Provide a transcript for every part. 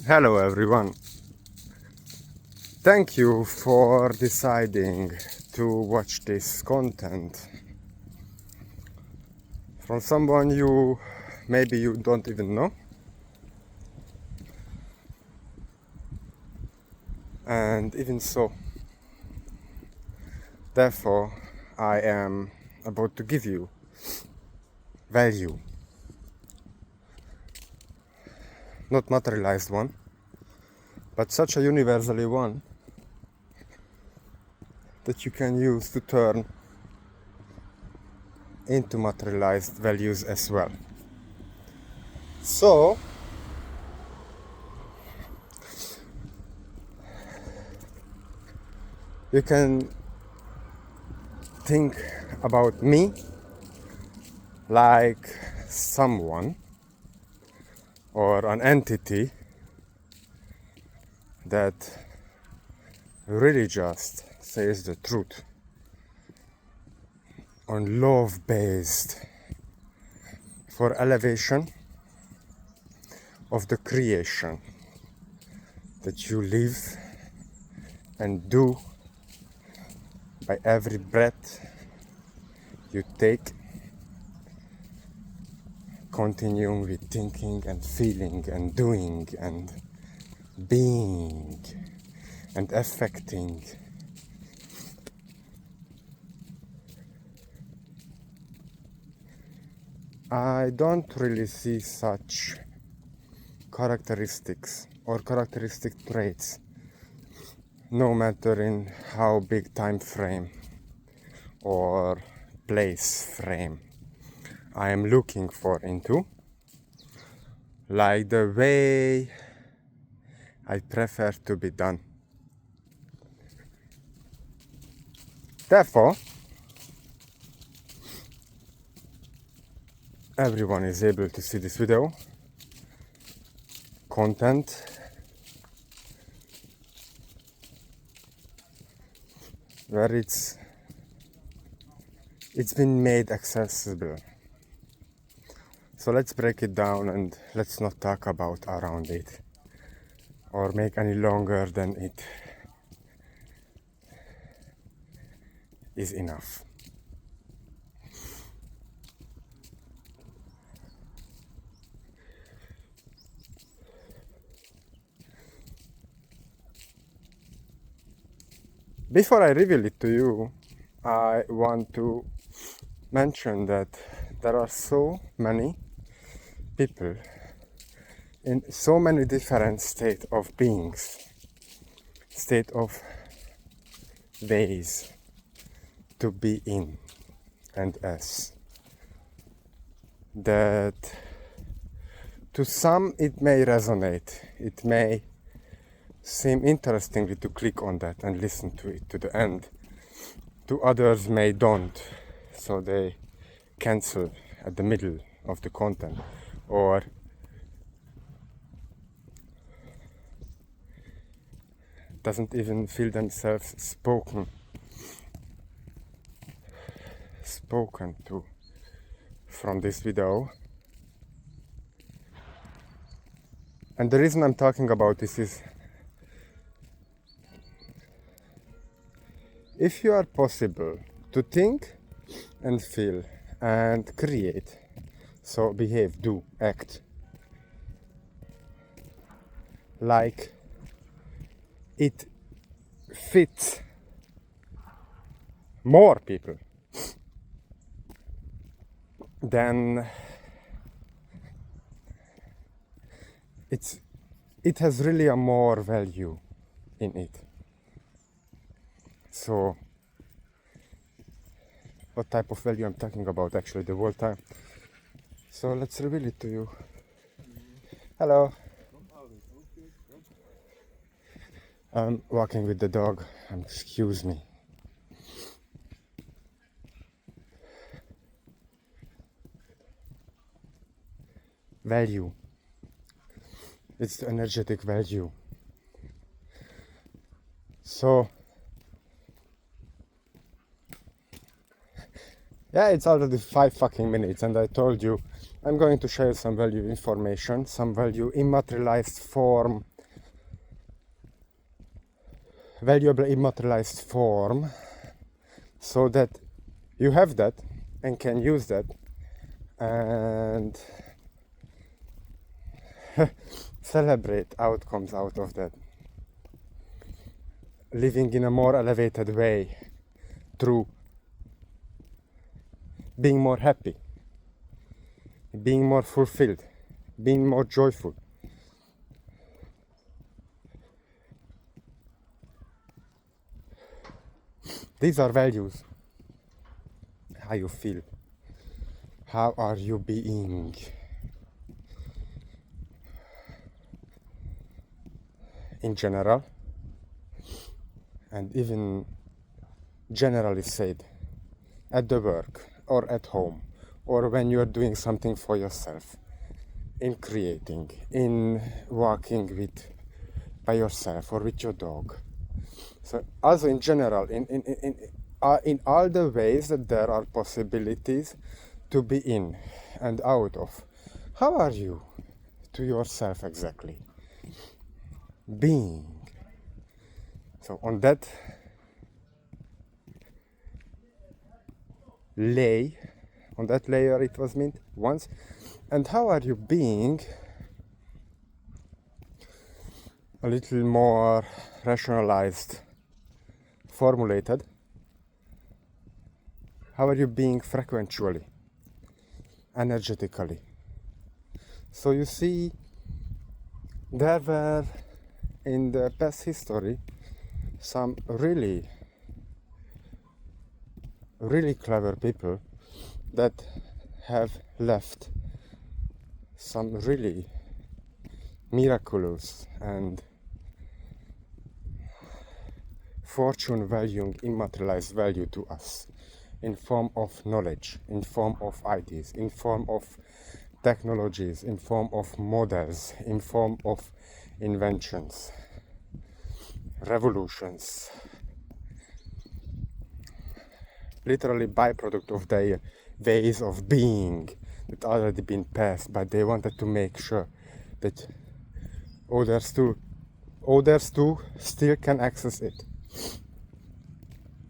Hello everyone. Thank you for deciding to watch this content from someone you maybe you don't even know. And even so, therefore, I am about to give you value, not materialized one, but such a universally one that you can use to turn into materialized values as well. So, you can think about me like someone or an entity that really just says the truth on love based for elevation of the creation that you live and do by every breath you take, continuing with thinking and feeling and doing and being and affecting. I don't really see such characteristics or characteristic traits, no matter in how big time frame or place frame I am looking for into, like the way I prefer to be done. Therefore, everyone is able to see this video content where it's been made accessible. So let's break it down and let's not talk about around it or make any longer than it is enough. Before I reveal it to you, I want to mention that there are so many people in so many different state of beings, state of ways to be in and as, that to some it may resonate, it may seem interestingly to click on that and listen to it to the end. To others may don't, so they cancel at the middle of the content or doesn't even feel themselves spoken to from this video. And the reason I'm talking about this is, if you are possible to think and feel and create, so behave, do, act like it fits more people, then it has really a more value in it. So what type of value I'm talking about actually the whole time. So let's reveal it to you. Hello. I'm walking with the dog. Excuse me. Value. It's the energetic value. So yeah, it's already 5 fucking minutes and I told you I'm going to share some value information, some value immaterialized form valuable immaterialized form, so that you have that and can use that and celebrate outcomes out of that, living in a more elevated way through being more happy, being more fulfilled, being more joyful. These are values. How you feel. How are you being? In general, and even generally said, at the work or at home, or when you are doing something for yourself, in creating, in walking by yourself or with your dog. So also in general, in all the ways that there are possibilities to be in and out of. How are you to yourself exactly? Being. So on that layer it was meant once. And how are you being a little more rationalized, formulated? How are you being frequentially, energetically? So you see, there were in the past history some really clever people that have left some really miraculous and fortune valuing immaterialized value to us, in form of knowledge, in form of ideas, in form of technologies, in form of models, in form of inventions, revolutions, literally byproduct of their ways of being that already been passed, but they wanted to make sure that others too still can access it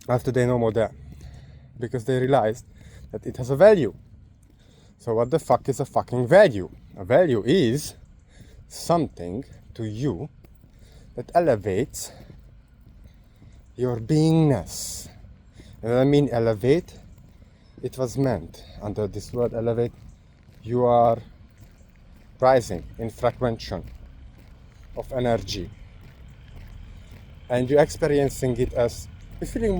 after they no more there, because they realized that it has a value. So what the fuck is a fucking value? A value is something to you that elevates your beingness. And when I mean elevate, it was meant under this word elevate, you are rising in frequency of energy, and you're experiencing it as you're feeling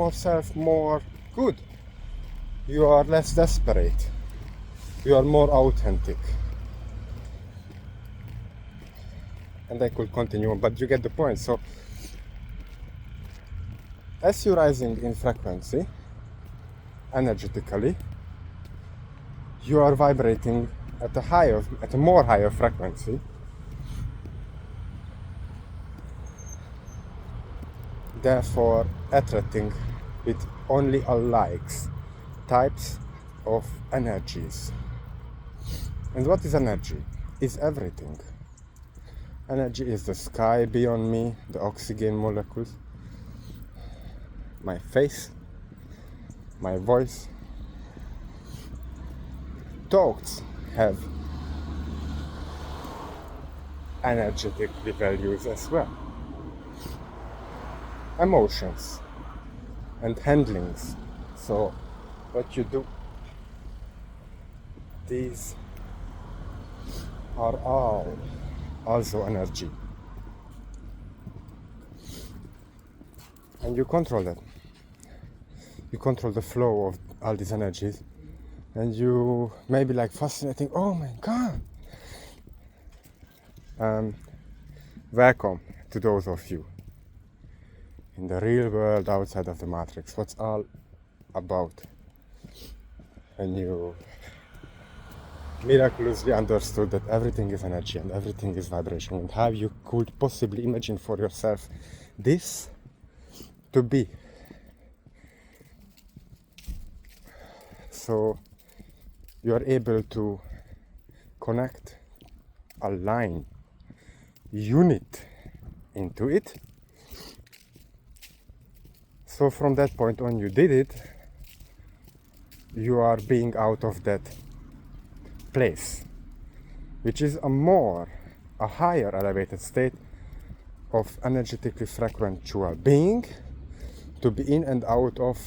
more good. You are less desperate. You are more authentic. And I could continue on, but you get the point. So as you're rising in frequency, energetically, you are vibrating at a more higher frequency, therefore attracting with only alikes types of energies. And what is energy? Is everything. Energy is the sky beyond me, the oxygen molecules, my face, my voice. Thoughts have energetic values as well. Emotions and handlings. So what you do, these are all also energy. And you control that. You control the flow of all these energies. And you may be like fascinating, oh my god. Welcome to those of you in the real world outside of the matrix. What's all about? And you miraculously understood that everything is energy and everything is vibration, and how you could possibly imagine for yourself this to be. So you are able to connect, align, unit into it, So from that point on you did it, you are being out of that place, which is a higher elevated state of energetically frequential being, to be in and out of,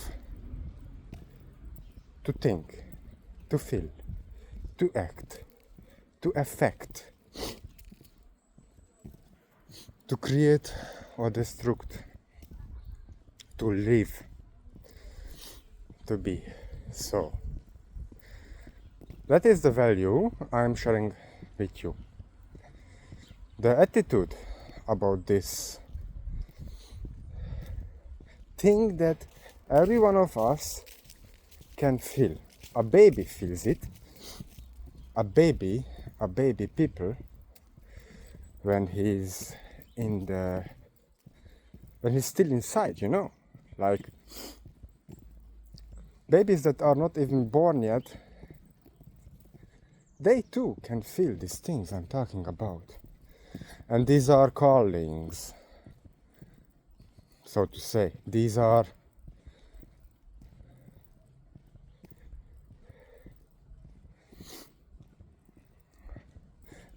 to think, to feel, to act, to affect, to create or destruct, to live, to be. So that is the value I'm sharing with you. The attitude about this thing that every one of us can feel. A baby feels it. A baby people, when he's still inside, like babies that are not even born yet, they too can feel these things I'm talking about. And these are callings, so to say. These are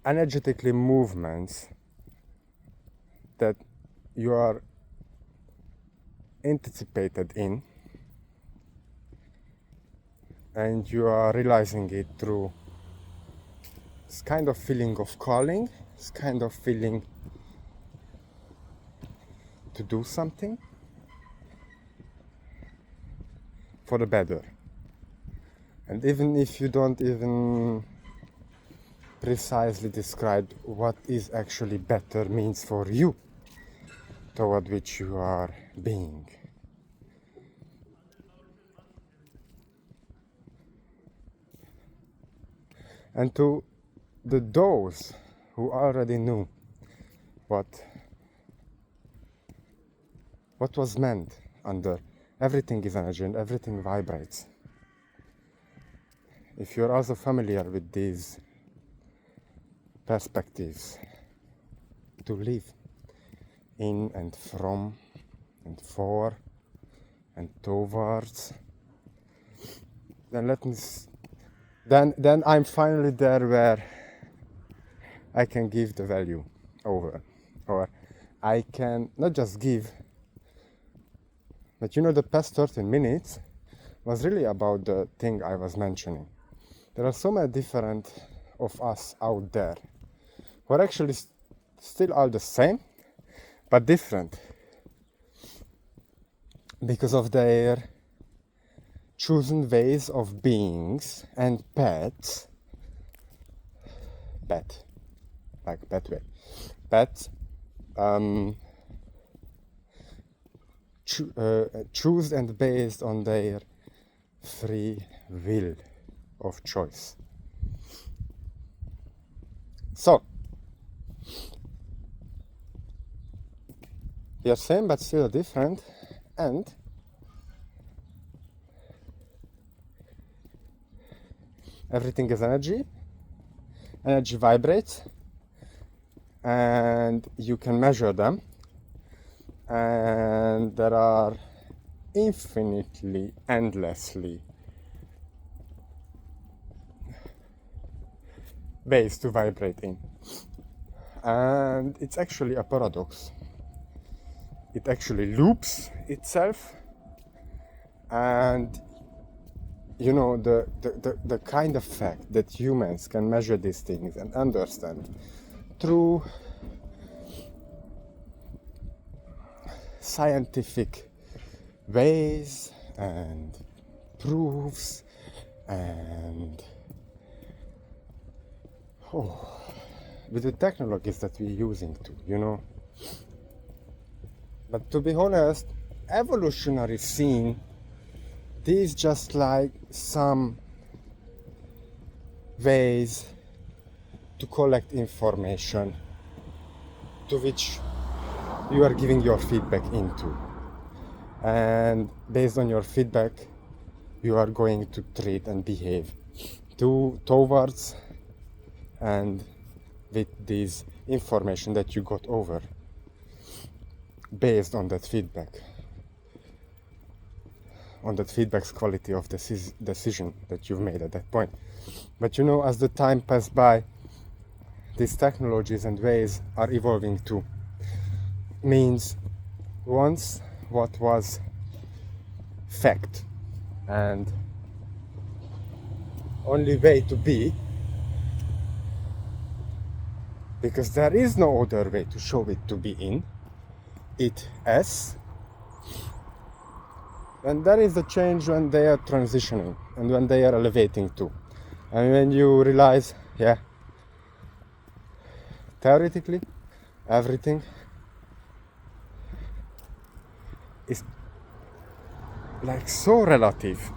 energetically movements that you are anticipated in, and you are realizing it through this kind of feeling of calling, this kind of feeling to do something for the better. And even if you don't even precisely describe what is actually better means for you, toward which you are being. And to those who already knew what was meant under everything is energy and everything vibrates. If you're also familiar with these perspectives, to live in and from and for and towards, then I'm finally there where I can give the value over, or I can not just give, but the past 13 minutes was really about the thing I was mentioning. There are so many different of us out there who are actually still all the same, but different because of their chosen ways of beings and pets, like pet way, pets, choose and based on their free will of choice. So they are same but still different, and everything is energy. Energy vibrates, and you can measure them, and there are infinitely, endlessly ways to vibrate in. And it's actually a paradox. It actually loops itself, and the kind of fact that humans can measure these things and understand through scientific ways and proofs and with the technologies that we're using too, But to be honest, evolutionary scene, these just like some ways to collect information to which you are giving your feedback into. And based on your feedback, you are going to treat and behave towards and with this information that you got over based on that feedback. on that feedback's quality of the decision that you've made at that point. But as the time passes by, these technologies and ways are evolving too. Means once what was fact and only way to be, because there is no other way to show it to be in it as, and that is the change when they are transitioning and when they are elevating too. And when you realize, theoretically everything is like so relative.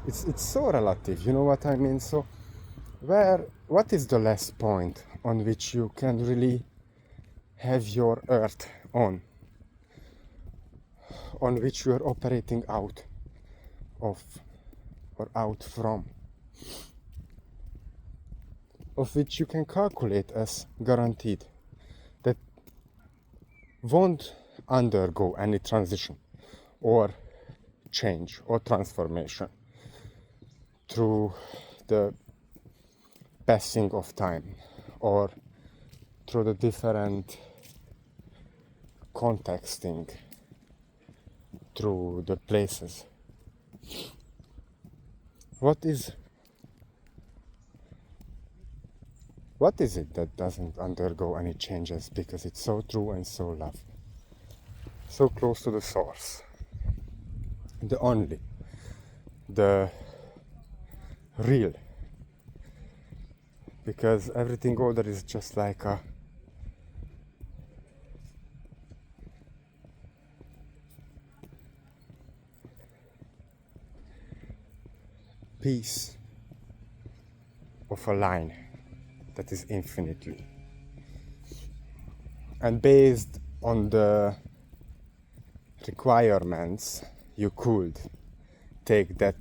It's so relative, you know what I mean? So what is the last point on which you can really have your earth on which you are operating out of or out from, of which you can calculate as guaranteed, that won't undergo any transition or change or transformation through the passing of time or through the different contexting through the places. What is it that doesn't undergo any changes because it's so true and so loved, so close to the source, the real, because everything other is just like a piece of a line that is infinitely, and based on the requirements you could take that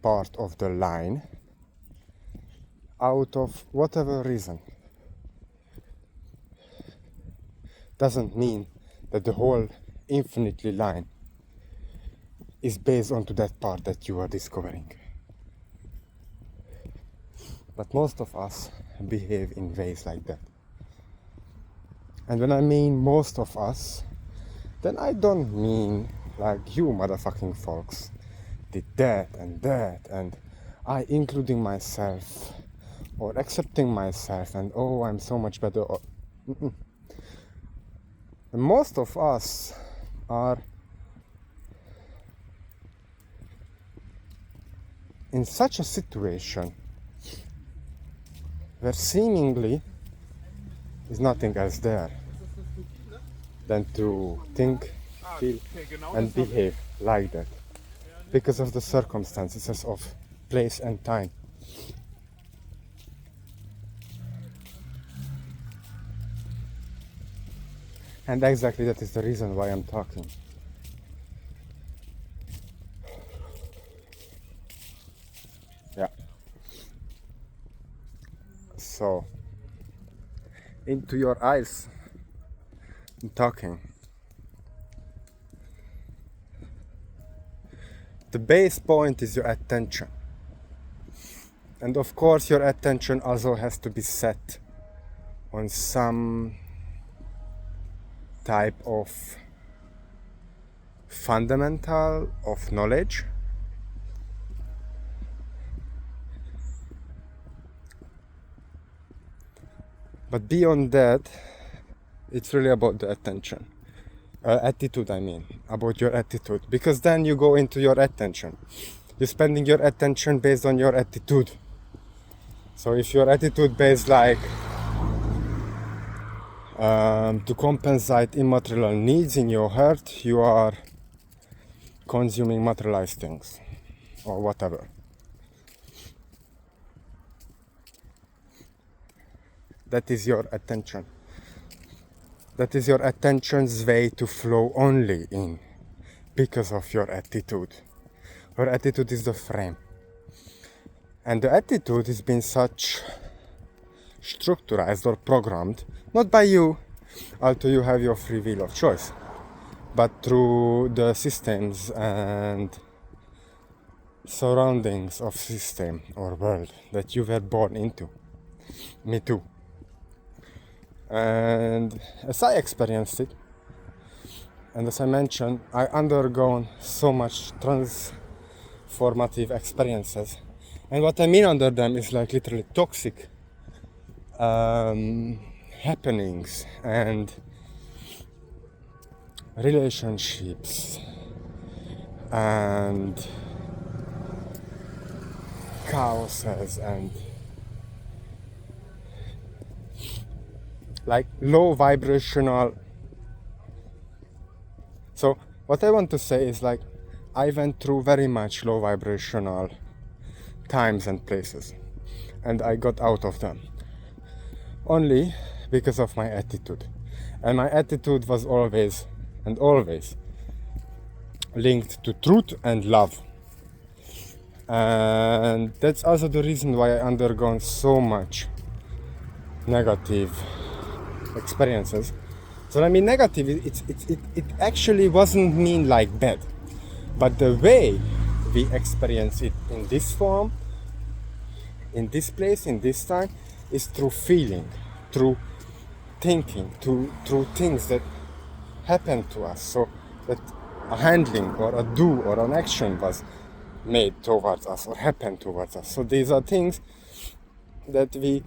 part of the line out of whatever reason. Doesn't mean that the whole infinitely line is based onto that part that you are discovering. But most of us behave in ways like that. And when I mean most of us, then I don't mean like you motherfucking folks did that, and I including myself, or accepting myself, and oh, I'm so much better. And most of us are in such a situation where seemingly is nothing else there than to think, feel, and behave like that because of the circumstances of place and time. And exactly that is the reason why I'm talking. Yeah. So, into your eyes, I'm talking. The base point is your attention. And of course, your attention also has to be set on some type of fundamental of knowledge. But beyond that, it's really about the attention. Attitude, I mean, about your attitude. Because then you go into your attention. You're spending your attention based on your attitude. So if your attitude based like to compensate immaterial needs in your heart, you are consuming materialized things or whatever. That is your attention. That is your attention's way to flow only in because of your attitude. Your attitude is the frame. And the attitude has been such structured or programmed, not by you, although you have your free will of choice, but through the systems and surroundings of system or world that you were born into. Me too. And as I experienced it, and as I mentioned, I undergone so much transformative experiences. And what I mean under them is like literally toxic happenings and relationships and chaoses and like low vibrational. So what I want to say is like I went through very much low vibrational times and places, and I got out of them only because of my attitude. And my attitude was always and always linked to truth and love. And that's also the reason why I undergone so much negative experiences. So I mean negative, it actually wasn't mean like bad, but the way we experience it in this form, in this place, in this time, is through feeling, through thinking, through things that happen to us. So that a handling or a do or an action was made towards us or happened towards us. So these are things that we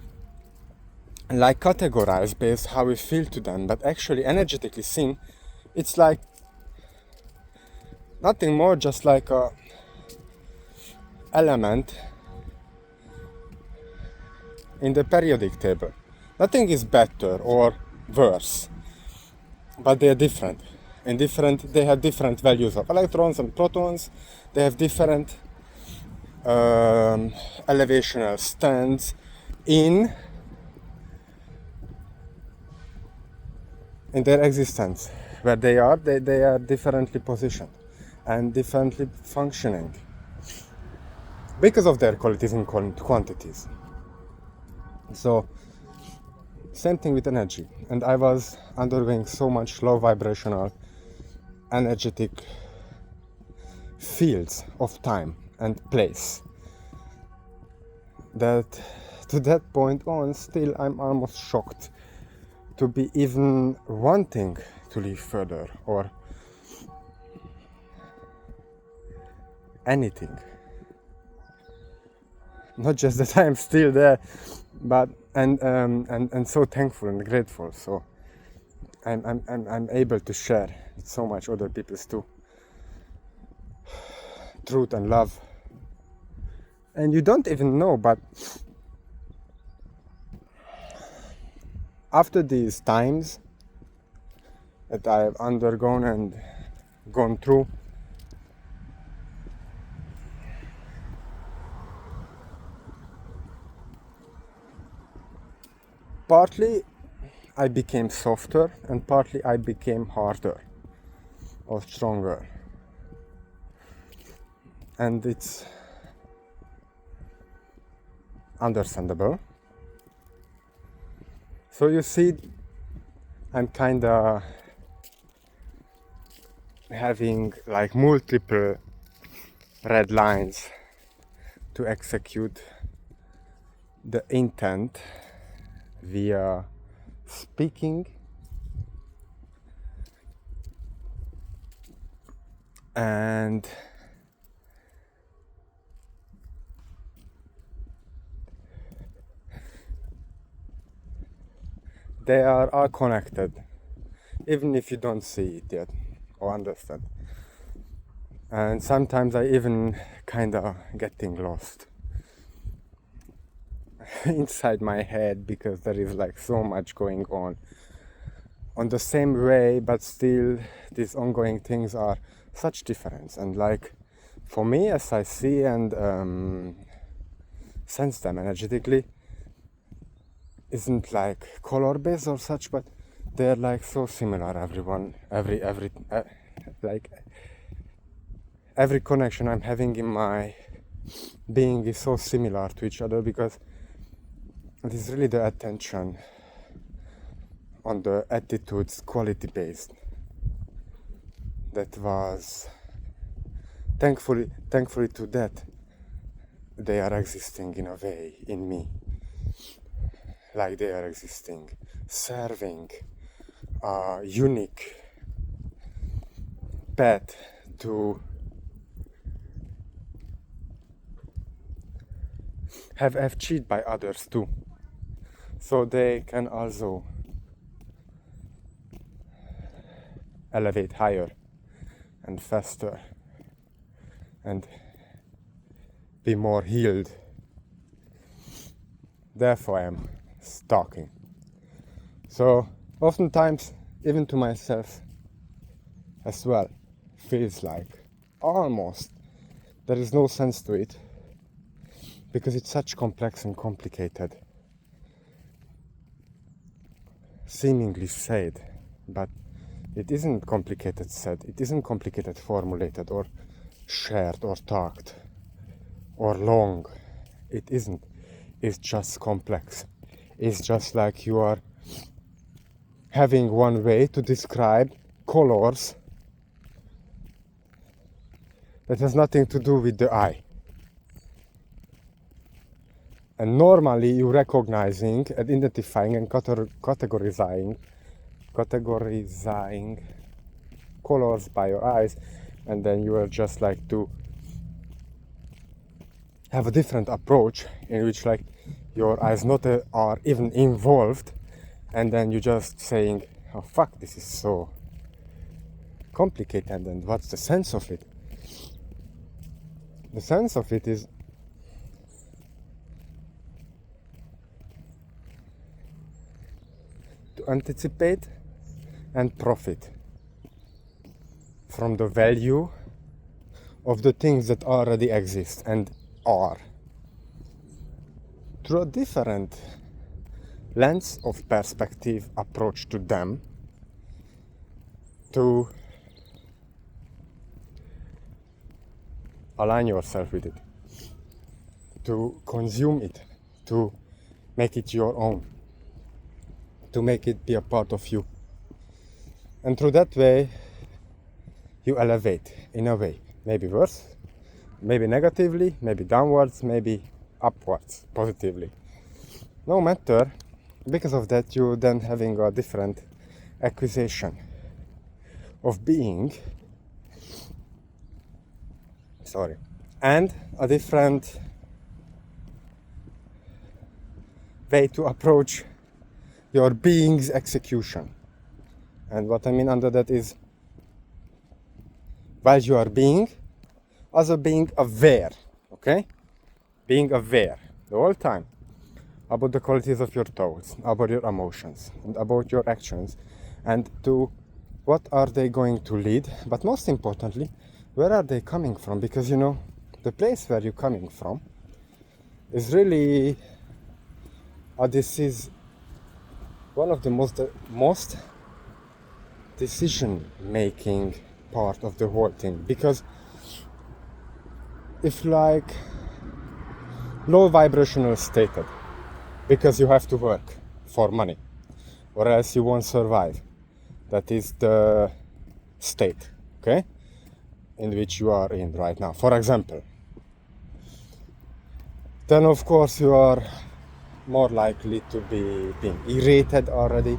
like categorize based how we feel to them, but actually energetically seen, it's like nothing more, just like a element in the periodic table. Nothing is better or worse, but they are different. And they have different values of electrons and protons. They have different elevational stands in their existence. Where they are differently positioned and differently functioning because of their qualities and quantities. So same thing with energy, and I was undergoing so much low vibrational energetic fields of time and place that to that point on still I'm almost shocked to be even wanting to live further or anything. Not just that I am still there, but and so thankful and grateful. So I'm able to share so much other people's too. Truth and love. And you don't even know, but after these times that I've undergone and gone through, partly I became softer and partly I became harder or stronger. And it's understandable. So you see, I'm kinda having like multiple red lines to execute the intent via speaking and they are all connected, even if you don't see it yet or understand. And sometimes I even kinda getting lost inside my head because there is like so much going on the same way, but still these ongoing things are such difference. And like for me, as I see and sense them energetically, isn't like color based or such, but they're like so similar. Every connection I'm having in my being is so similar to each other because it is really the attention on the attitudes quality based. that was thankfully to that they are existing in a way in me, like they are existing, serving a unique path to have achieved by others too, so they can also elevate higher and faster and be more healed. Therefore I am talking. So oftentimes, even to myself as well, feels like almost there is no sense to it, because it's such complex and complicated, seemingly said, but it isn't complicated said, it isn't complicated formulated or shared or talked or long. It isn't. It's just complex. It's just like you are having one way to describe colors that has nothing to do with the eye. And normally you recognizing and identifying and categorizing colors by your eyes, and then you are just like to have a different approach in which like your eyes not are even involved, and then you just saying, oh fuck, this is so complicated, and what's the sense of it? The sense of it is to anticipate and profit from the value of the things that already exist and are, through a different lens of perspective approach to them, to align yourself with it, to consume it, to make it your own, to make it be a part of you. And through that way, you elevate in a way, maybe worse, maybe negatively, maybe downwards, maybe upwards, positively. No matter, because of that you then having a different acquisition of being, and a different way to approach your being's execution. And what I mean under that is, while you are being, also being aware, okay? Being aware the whole time about the qualities of your thoughts, about your emotions, and about your actions, and to what are they going to lead, but most importantly, where are they coming from? Because you know, the place where you're coming from is really, this is one of the most decision-making part of the whole thing. Because if like low vibrational stated, because you have to work for money or else you won't survive, that is the state, okay, in which you are in right now, for example, then of course you are more likely to be being irritated already,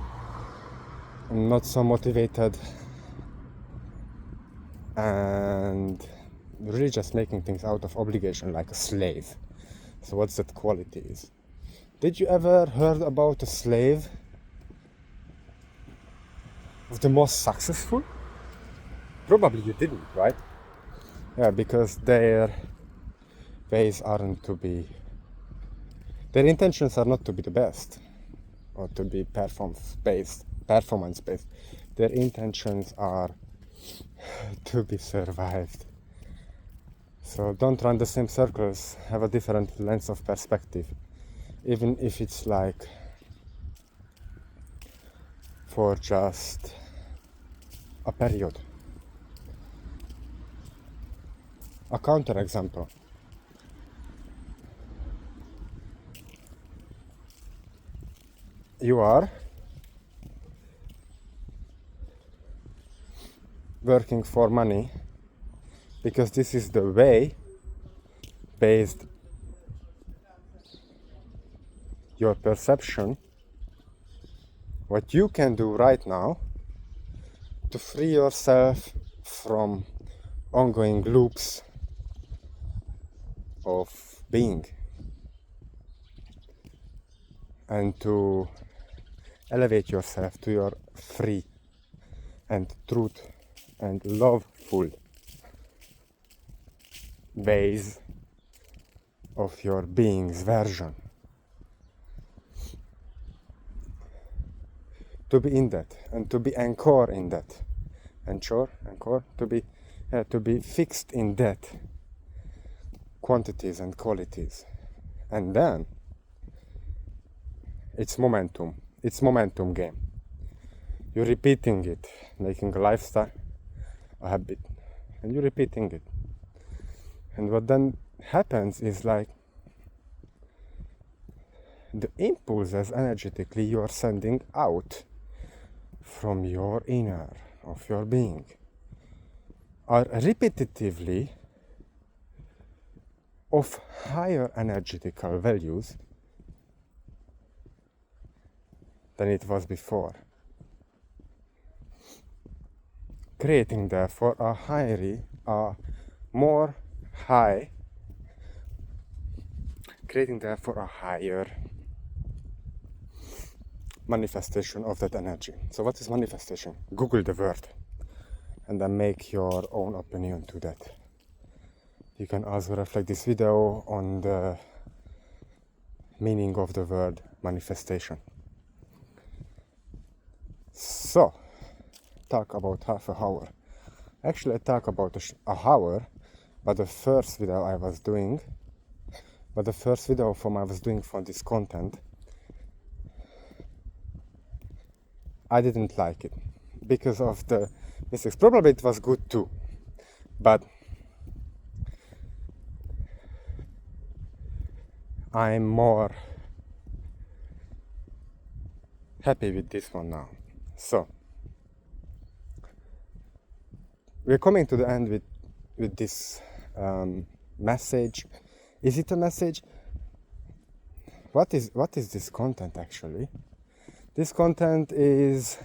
and not so motivated, and really just making things out of obligation like a slave. So what's that quality is? Did you ever heard about a slave of the most successful? Probably you didn't, right? Yeah, because their ways aren't to be, their intentions are not to be the best or to be performance based. Their intentions are to be survived. So don't run the same circles, have a different lens of perspective, even if it's like for just a period. A counter example. working for money, because this is the way based your perception, what you can do right now to free yourself from ongoing loops of being, and to elevate yourself to your free and truth and loveful ways of your being's version. To be in that and to be anchored in that. Anchor, to be fixed in that quantities and qualities. And then it's momentum game. You're repeating it, making a lifestyle, a habit, and you're repeating it. And what then happens is like the impulses energetically you are sending out from your inner of your being are repetitively of higher energetical values than it was before, creating therefore a higher manifestation of that energy. So what is manifestation? Google the word and then make your own opinion to that. You can also reflect this video on the meaning of the word manifestation. So, talk about half an hour. Actually, I talk about an hour, but the first video I was doing for this content, I didn't like it because of the mistakes. Probably it was good too, but I'm more happy with this one now. So we're coming to the end with this message. Is it a message? What is this content actually? This content is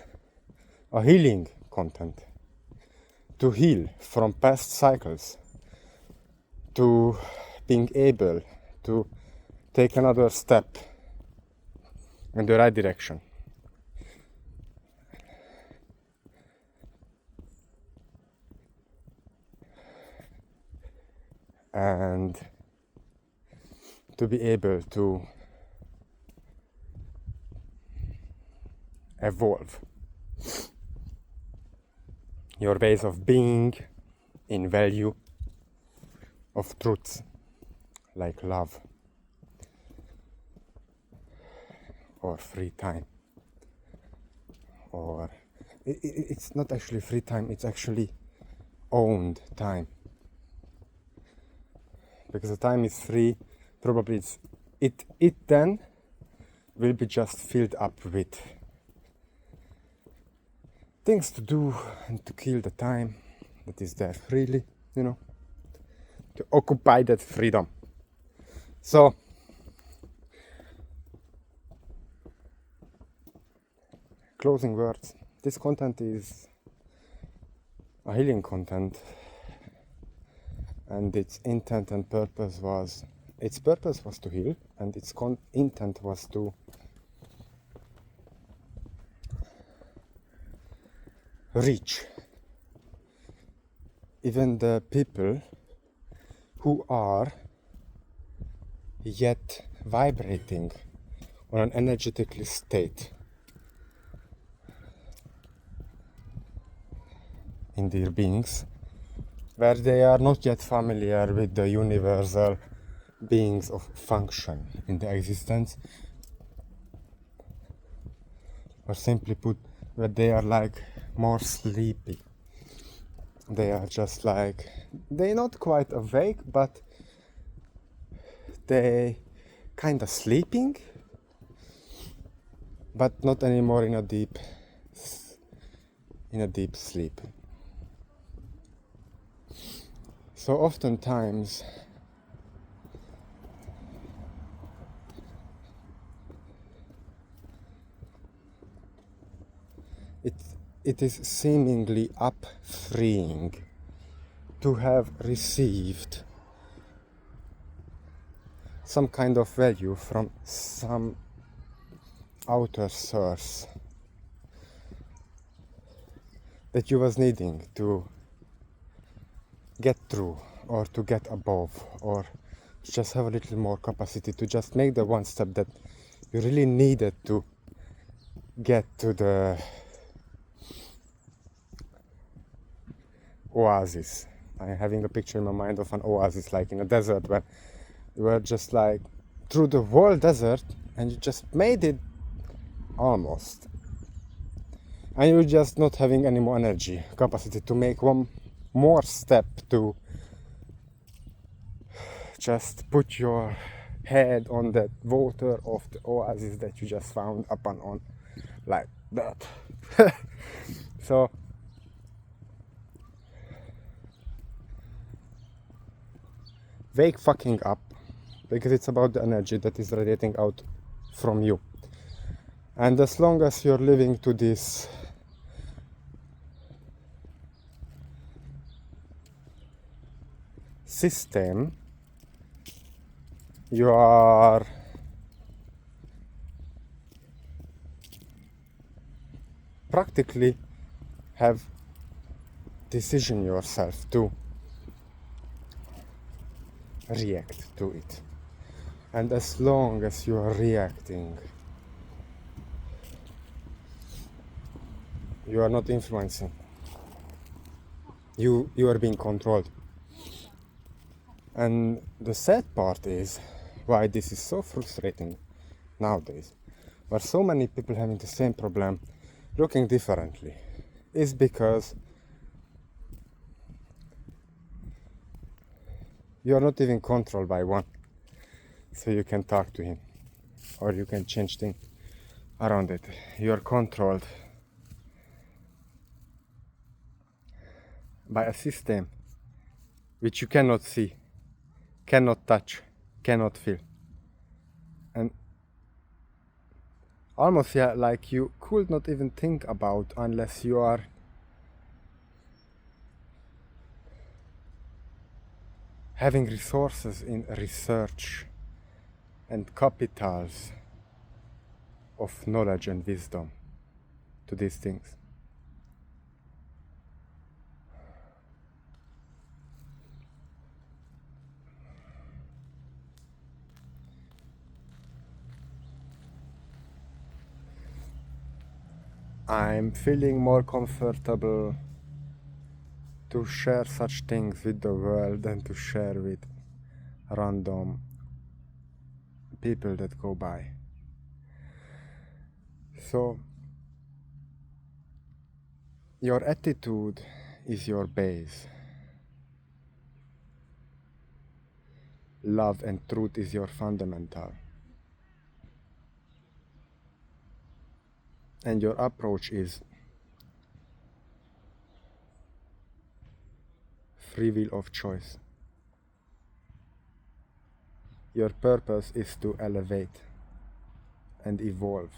a healing content. To heal from past cycles, to being able to take another step in the right direction. And to be able to evolve your ways of being in value of truths like love or free time, or it's not actually free time, it's actually owned time, because the time is free. Probably it then will be just filled up with things to do and to kill the time that is there freely, to occupy that freedom. So closing words. This content is a healing content, and its intent and purpose was to heal, and its intent was to reach even the people who are yet vibrating on an energetically state in their beings where they are not yet familiar with the universal beings of function in the existence, or simply put, where they are like more sleepy. They are just like, they're not quite awake, but they kind of sleeping, but not anymore in a deep sleep. So oftentimes it is seemingly up-freeing to have received some kind of value from some outer source that you was needing to get through or to get above, or just have a little more capacity to just make the one step that you really needed to get to the oasis. I'm having a picture in my mind of an oasis, like in a desert, where you were just like through the whole desert and you just made it almost, and you're just not having any more energy capacity to make one more step to just put your head on that water of the oasis that you just found upon on, like that. So wake fucking up, because it's about the energy that is radiating out from you. And as long as you're living to this system, you are practically have decision yourself to react to it. And as long as you are reacting, you are not influencing. You are being controlled. And the sad part is why this is so frustrating nowadays, where so many people having the same problem, looking differently, is because you are not even controlled by one. So you can talk to him, or you can change things around it. You are controlled by a system which you cannot see, cannot touch, cannot feel. And almost, yeah, like you could not even think about unless you are having resources in research and capitals of knowledge and wisdom to these things. I'm feeling more comfortable to share such things with the world than to share with random people that go by. So your attitude is your base. Love and truth is your fundamental. And your approach is free will of choice. Your purpose is to elevate and evolve.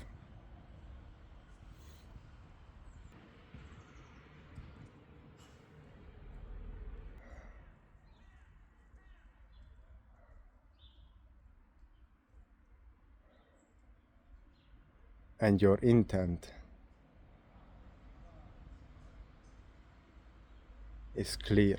And your intent is clear.